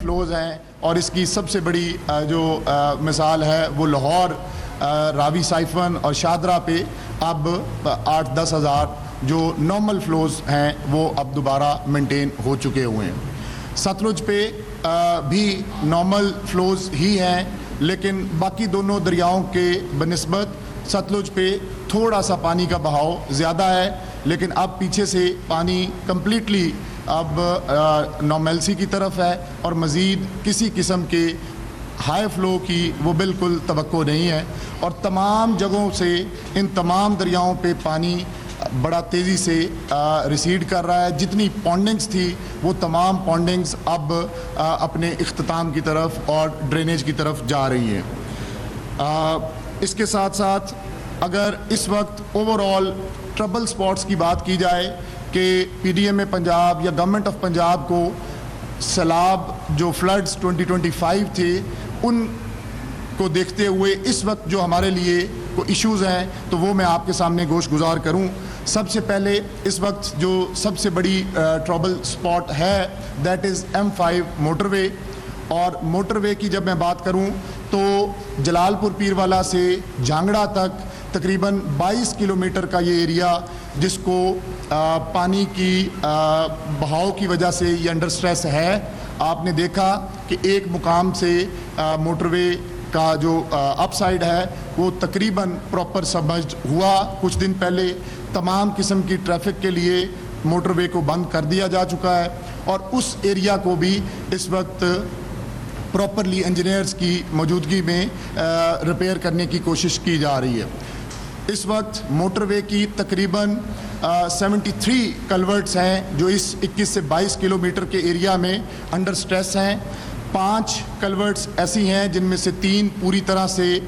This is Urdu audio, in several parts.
فلوز ہیں اور اس کی سب سے بڑی جو مثال ہے وہ لاہور راوی سائفن اور شادرہ پہ اب 8-10 ہزار جو نارمل فلوز ہیں وہ اب دوبارہ مینٹین ہو چکے ہوئے ہیں۔ ستلج پہ بھی نارمل فلوز ہی ہیں، لیکن باقی دونوں دریاؤں کے بنسبت ستلج پہ تھوڑا سا پانی کا بہاؤ زیادہ ہے، لیکن اب پیچھے سے پانی کمپلیٹلی اب نارملسی کی طرف ہے اور مزید کسی قسم کے ہائی فلو کی وہ بالکل توقع نہیں ہے، اور تمام جگہوں سے ان تمام دریاؤں پہ پانی بڑا تیزی سے ریسیڈ کر رہا ہے۔ جتنی پونڈنگز تھی وہ تمام پونڈنگز اب اپنے اختتام کی طرف اور ڈرینیج کی طرف جا رہی ہیں۔ اس کے ساتھ ساتھ اگر اس وقت اوور آل ٹربل سپاٹس کی بات کی جائے کہ پی ڈی ایم پنجاب یا گورنمنٹ آف پنجاب کو سیلاب جو فلڈز 2025 تھے ان کو دیکھتے ہوئے اس وقت جو ہمارے لیے کوئی ایشوز ہیں تو وہ میں آپ کے سامنے گوش گزار کروں۔ سب سے پہلے اس وقت جو سب سے بڑی ٹربل سپاٹ ہے دیٹ از M5 موٹر وے، اور موٹر وے کی جب میں بات کروں تو جلال پور پیروالا سے جھانگڑا تک تقریباً 22 کلومیٹر کا یہ ایریا جس کو پانی کی بہاؤ کی وجہ سے یہ انڈر سٹریس ہے۔ آپ نے دیکھا کہ ایک مقام سے موٹر وے کا جو اپ سائڈ ہے وہ تقریباً پراپر سبمرجڈ ہوا کچھ دن پہلے۔ تمام قسم کی ٹریفک کے لیے موٹر وے کو بند کر دیا جا چکا ہے، اور اس ایریا کو بھی اس وقت پراپرلی انجینئرز کی موجودگی میں ریپیئر کرنے کی کوشش کی جا رہی ہے۔ اس وقت موٹر وے کی تقریباً 73 کلورٹس ہیں جو اس 21 سے 22 کلومیٹر کے ایریا میں انڈر سٹریس ہیں۔ 5 کلورٹس ایسی ہیں جن میں سے 3 پوری طرح سے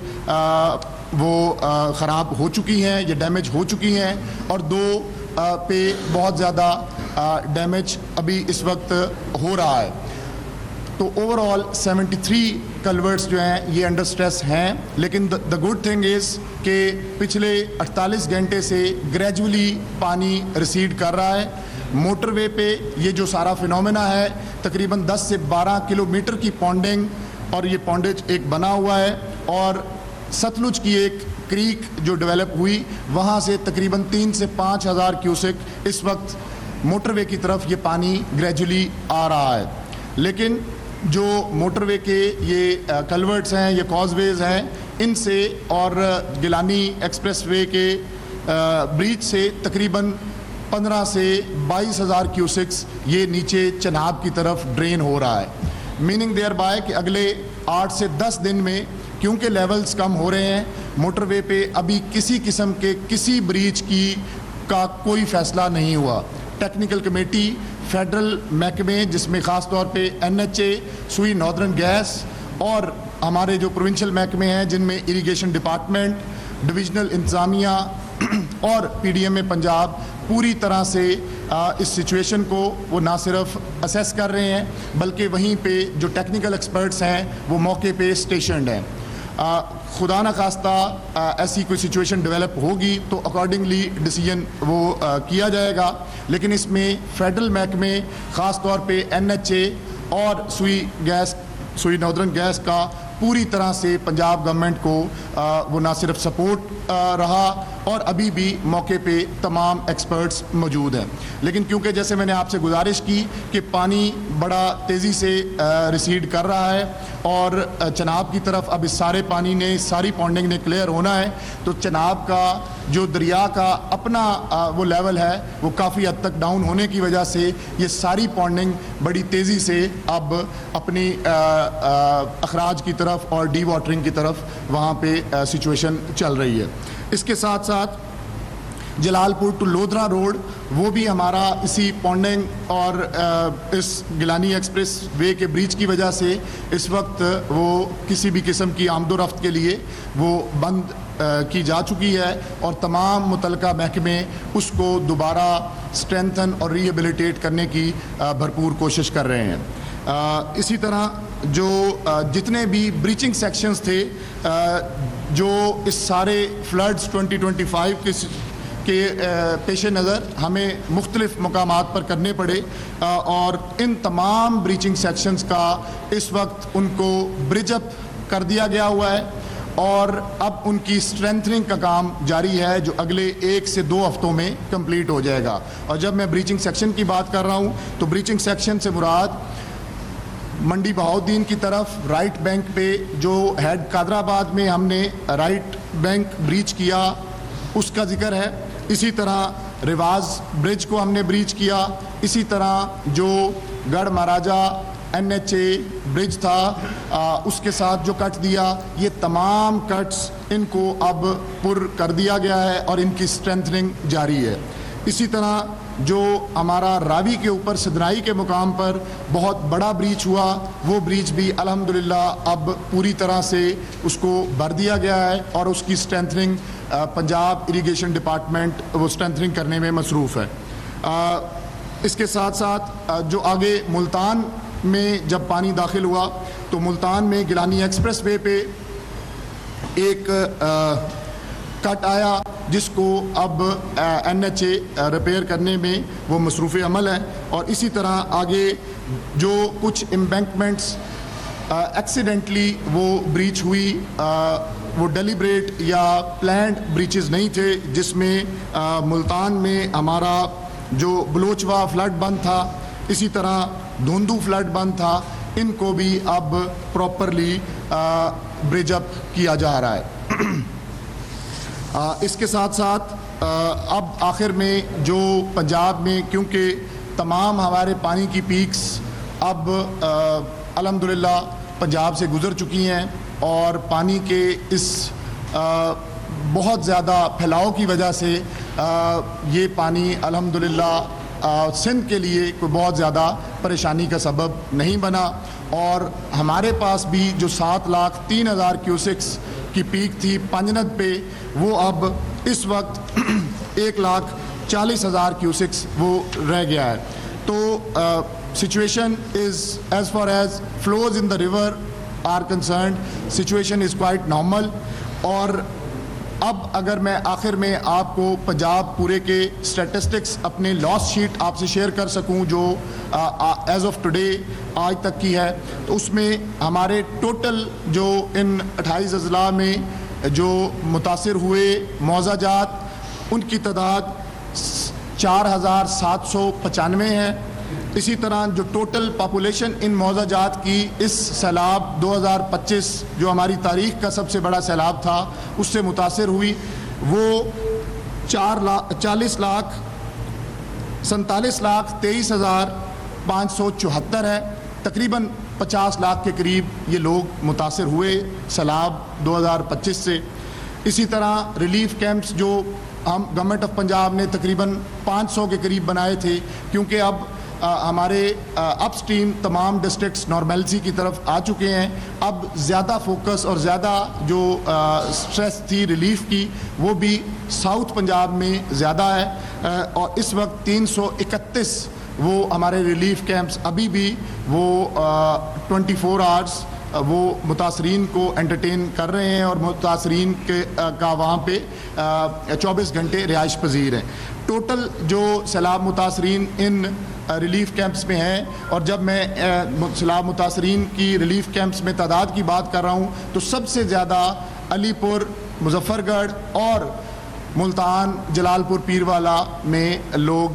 وہ خراب ہو چکی ہیں یا ڈیمیج ہو چکی ہیں، اور 2 پہ بہت زیادہ ڈیمیج ابھی اس وقت ہو رہا ہے۔ تو اوور آل 73 کلورٹس جو ہیں یہ انڈر سٹریس ہیں، لیکن دا گڈ تھنگ از کہ پچھلے 48 گھنٹے سے گریجولی پانی ریسیڈ کر رہا ہے۔ موٹر وے پہ یہ جو سارا فینومینا ہے تقریباً 10 سے 12 کلومیٹر کی پونڈنگ اور یہ پونڈیج ایک بنا ہوا ہے، اور ستلج کی ایک کریک جو ڈیولپ ہوئی وہاں سے تقریباً 3 سے 5 ہزار کیوسک اس وقت موٹر وے کی طرف یہ پانی گریجولی آ رہا ہے۔ لیکن جو موٹر وے کے یہ کلورٹس ہیں، یہ کاز ویز ہیں، ان سے اور گیلانی ایکسپریس وے کے بریج سے تقریباً 15 سے 22 ہزار کیوسکس یہ نیچے چناب کی طرف ڈرین ہو رہا ہے۔ میننگ دیئر بائی کہ اگلے 8 سے 10 دن میں کیونکہ لیولز کم ہو رہے ہیں موٹر وے پہ ابھی کسی قسم کے کسی بریج کا کوئی فیصلہ نہیں ہوا۔ ٹیکنیکل کمیٹی فیڈرل محکمے جس میں خاص طور پہ NHA، سوئی ناردرن گیس اور ہمارے جو پروونشل محکمے ہیں جن میں اریگیشن ڈپارٹمنٹ، ڈویژنل انتظامیہ اور PDMA پنجاب پوری طرح سے اس سچویشن کو وہ نہ صرف اسیس کر رہے ہیں بلکہ وہیں پہ جو ٹیکنیکل ایکسپرٹس ہیں وہ موقع پہ اسٹیشنڈ ہیں۔ خدا نخواستہ ایسی کوئی سچویشن ڈیولپ ہوگی تو اکارڈنگلی ڈیسیجن وہ کیا جائے گا، لیکن اس میں فیڈرل محکمے خاص طور پہ NHA اور سوئی ناردرن گیس کا پوری طرح سے پنجاب گورنمنٹ کو وہ نہ صرف سپورٹ رہا اور ابھی بھی موقع پہ تمام ایکسپرٹس موجود ہیں۔ لیکن کیونکہ جیسے میں نے آپ سے گزارش کی کہ پانی بڑا تیزی سے ریسیڈ کر رہا ہے اور چناب کی طرف اب اس سارے پانی نے ساری پونڈنگ نے کلیئر ہونا ہے، تو چناب کا جو دریا کا اپنا وہ لیول ہے وہ کافی حد تک ڈاؤن ہونے کی وجہ سے یہ ساری پونڈنگ بڑی تیزی سے اب اپنی اخراج کی طرف اور ڈی واٹرنگ کی طرف وہاں پہ سچویشن چل رہی ہے۔ اس کے ساتھ ساتھ جلال پور ٹو لودھرا روڈ وہ بھی ہمارا اسی پونڈنگ اور اس گیلانی ایکسپریس وے کے بریج کی وجہ سے اس وقت وہ کسی بھی قسم کی آمد و رفت کے لیے وہ بند کی جا چکی ہے، اور تمام متعلقہ محکمے اس کو دوبارہ اسٹرینتھن اور ریہیبلیٹیٹ کرنے کی بھرپور کوشش کر رہے ہیں۔ اسی طرح جو جتنے بھی بریچنگ سیکشنز تھے جو اس سارے فلڈز 2025 کے کے پیش نظر ہمیں مختلف مقامات پر کرنے پڑے اور ان تمام بریچنگ سیکشنز کا اس وقت ان کو برج اپ کر دیا گیا ہوا ہے اور اب ان کی اسٹرینتھنگ کا کام جاری ہے جو اگلے 1 سے 2 ہفتوں میں کمپلیٹ ہو جائے گا. اور جب میں بریچنگ سیکشن کی بات کر رہا ہوں تو بریچنگ سیکشن سے مراد منڈی بہاؤالدین کی طرف رائٹ بینک پہ جو ہیڈ قادر آباد میں ہم نے رائٹ بینک بریچ کیا اس کا ذکر ہے. اسی طرح رواز برج کو ہم نے بریچ کیا. اسی طرح جو گڑھ مہاراجہ NHA برج تھا اس کے ساتھ جو کٹ دیا, یہ تمام کٹس ان کو اب پر کر دیا گیا ہے اور ان کی اسٹرینتھننگ جاری ہے. اسی طرح جو ہمارا راوی کے اوپر سدنائی کے مقام پر بہت بڑا بریچ ہوا, وہ بریچ بھی الحمدللہ اب پوری طرح سے اس کو بھر دیا گیا ہے اور اس کی اسٹرینتھننگ پنجاب اریگیشن ڈپارٹمنٹ وہ اسٹرینتھننگ کرنے میں مصروف ہے. اس کے ساتھ ساتھ جو آگے ملتان میں جب پانی داخل ہوا تو ملتان میں گیلانی ایکسپریس وے پہ ایک کٹ آیا جس کو اب NHA ریپیئر کرنے میں وہ مصروف عمل ہے. اور اسی طرح آگے جو کچھ امبینکمنٹس ایکسیڈنٹلی وہ بریچ ہوئی, وہ ڈیلیبریٹ یا پلانڈ بریچز نہیں تھے, جس میں ملتان میں ہمارا جو بلوچوا فلڈ بند تھا, اسی طرح دھوندو فلڈ بند تھا, ان کو بھی اب پراپرلی برج اپ کیا جا رہا ہے. اس کے ساتھ ساتھ اب آخر میں جو پنجاب میں کیونکہ تمام ہمارے پانی کی پیکس اب الحمدللہ پنجاب سے گزر چکی ہیں اور پانی کے اس بہت زیادہ پھیلاؤ کی وجہ سے یہ پانی الحمدللہ سندھ کے لیے کوئی بہت زیادہ پریشانی کا سبب نہیں بنا. اور ہمارے پاس بھی جو 7,03,000 کیوسکس کی پیک تھی پنجند پہ, وہ اب اس وقت 1,40,000 کیوسکس وہ رہ گیا ہے. تو situation is as far as flows in the river are concerned, situation is quite normal. اور اب اگر میں آخر میں آپ کو پنجاب پورے کے اسٹیٹسٹکس اپنے لاس شیٹ آپ سے شیئر کر سکوں جو ایز آف ٹوڈے آج تک کی ہے, تو اس میں ہمارے ٹوٹل جو ان 28 اضلاع میں جو متاثر ہوئے معاوضہ جات ان کی تعداد 4,795 ہے. اسی طرح جو ٹوٹل پاپولیشن ان معاوضہ جات کی اس سیلاب 2025 جو ہماری تاریخ کا سب سے بڑا سیلاب تھا اس سے متاثر ہوئی, وہ 47,23,574 ہے. تقریباً 50 لاکھ کے قریب یہ لوگ متاثر ہوئے سیلاب 2025 سے. اسی طرح ریلیف کیمپس جو ہم گورنمنٹ آف پنجاب نے تقریباً 500 کے قریب بنائے تھے, کیونکہ اب ہمارے اپ سٹریم تمام ڈسٹرکٹس نارملسی کی طرف آ چکے ہیں. اب زیادہ فوکس اور زیادہ جو سٹریس تھی ریلیف کی وہ بھی ساؤتھ پنجاب میں زیادہ ہے, اور اس وقت 331 وہ ہمارے ریلیف کیمپس ابھی بھی وہ 24 آورس وہ متاثرین کو انٹرٹین کر رہے ہیں اور متاثرین کے کا وہاں پہ 24 گھنٹے رہائش پذیر ہیں. ٹوٹل جو سیلاب متاثرین ان ریلیف کیمپس میں ہیں, اور جب میں سیلاب متاثرین کی ریلیف کیمپس میں تعداد کی بات کر رہا ہوں تو سب سے زیادہ علی پور, مظفر گڑھ اور ملتان, جلال پور, پیروالا میں لوگ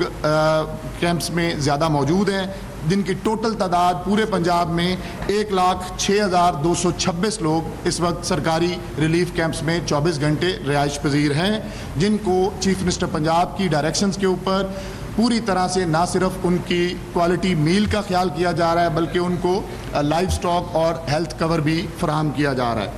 کیمپس میں زیادہ موجود ہیں, جن کی ٹوٹل تعداد پورے پنجاب میں 1,06,226 لوگ اس وقت سرکاری ریلیف کیمپس میں 24 گھنٹے رہائش پذیر ہیں, جن کو چیف منسٹر پنجاب کی ڈائریکشنز کے اوپر پوری طرح سے نہ صرف ان کی کوالٹی میل کا خیال کیا جا رہا ہے بلکہ ان کو لائف سٹاک اور ہیلتھ کور بھی فراہم کیا جا رہا ہے.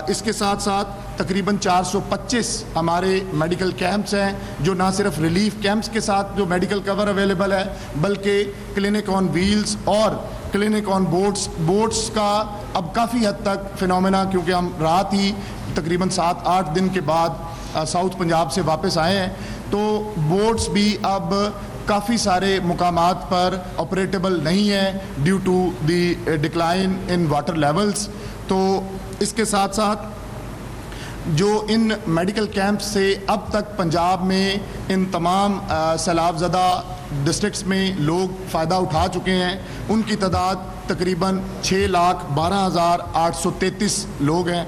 اس کے ساتھ ساتھ تقریباً 425 ہمارے میڈیکل کیمپس ہیں جو نہ صرف ریلیف کیمپس کے ساتھ جو میڈیکل کور اویلیبل ہے بلکہ کلینک آن ویلز اور کلینک آن بوٹس کا اب کافی حد تک فنومینا, کیونکہ ہم رات ہی تقریباً 7-8 دن کے بعد ساؤتھ پنجاب سے واپس آئے ہیں, تو بوٹس بھی اب کافی سارے مقامات پر آپریٹیبل نہیں ہیں due to the decline in water levels. تو اس کے ساتھ ساتھ جو ان میڈیکل کیمپ سے اب تک پنجاب میں ان تمام سیلاب زدہ ڈسٹرکٹس میں لوگ فائدہ اٹھا چکے ہیں، ان کی تعداد تقریباً 6,12,833 لوگ ہیں۔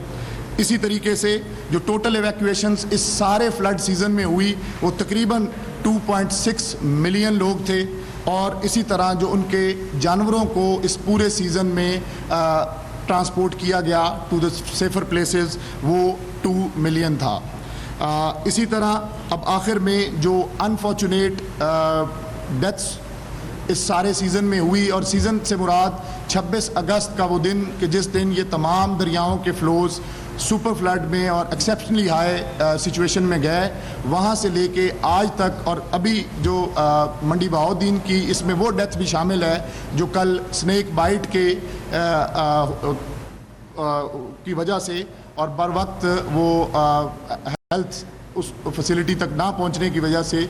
اسی طریقے سے جو ٹوٹل ایویکویشنز اس سارے فلڈ سیزن میں ہوئی وہ تقریباً 2.6 ملین لوگ تھے، اور اسی طرح جو ان کے جانوروں کو اس پورے سیزن میں ٹرانسپورٹ کیا گیا ٹو دا سیفر پلیسز وہ 2 ملین تھا۔ اسی طرح اب آخر میں جو انفارچونیٹ ڈیتھس اس سارے سیزن میں ہوئی، اور سیزن سے مراد 26 اگست کا وہ دن کہ جس دن یہ تمام دریاؤں کے فلوز سپر فلڈ میں اور ایکسیپشنلی ہائی سچویشن میں گئے، وہاں سے لے کے آج تک، اور ابھی جو منڈی بہاؤالدین کی اس میں وہ ڈیتھ بھی شامل ہے جو کل سنیک بائٹ کے کی وجہ سے اور بر وقت وہ ہیلتھ اس فیسلٹی تک نہ پہنچنے کی وجہ سے